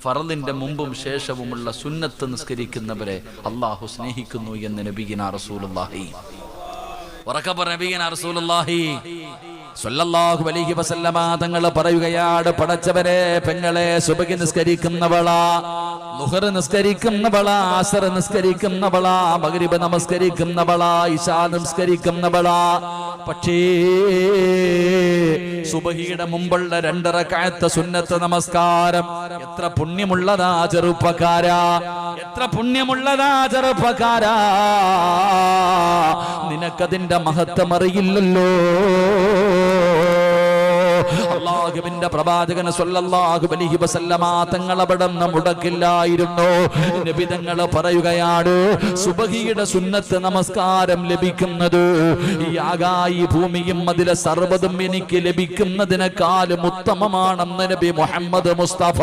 ഫർളിന്റെ മുമ്പും ശേഷവുമുള്ള സുന്നത്ത് നിസ്കരിക്കുന്നവരെ അല്ലാഹു സ്നേഹിക്കുന്നു എന്ന് നബിയിന റസൂലുള്ളാഹി റസൂലുള്ളാഹി സ്വല്ലല്ലാഹു അലൈഹി വസല്ലമ തങ്ങൾ പറയുകയാണ്, പടച്ചവരെ, പെങ്ങളെ, സുബഹി നിസ്കരിക്കുന്നവളാ, ളുഹർ നിസ്കരിക്കുന്നവളാ, അസ്ർ നിസ്കരിക്കുന്നവളാ, മഗ്രിബ് നമസ്കരിക്കുന്നവളാ, ഇശാ നിസ്കരിക്കുന്നവളാ, പക്ഷേ സുബഹിയുടെ മുമ്പുള്ള 2 റക്അത്ത് സുന്നത്ത് നമസ്കാരം എത്ര പുണ്യമുള്ളതാ ചെറുപ്പക്കാരാ, എത്ര പുണ്യമുള്ളതാ ചെറുപ്പക്കാരാ. നിനക്കതിന്റെ മഹത്വം അറിയില്ലല്ലോ. അല്ലാഹുവിന്റെ പ്രവാചകൻ സ്വല്ലല്ലാഹു അലൈഹി വസല്ലമ തങ്ങൾ അവിടുന്ന് മുടക്കില്ലായിരുന്നു. നബി തങ്ങൾ പറയുകയാണ്, സുബഹിയുടെ സുന്നത്ത് നമസ്കാരം ലഭിക്കുന്നത് ഈ ആകാശ ഭൂമിയും അതിലെ സർവ്വതും എനിക്ക് ലഭിക്കുന്നതിനേക്കാളും ഉത്തമമാണെന്ന് നബി മുഹമ്മദ് മുസ്തഫ.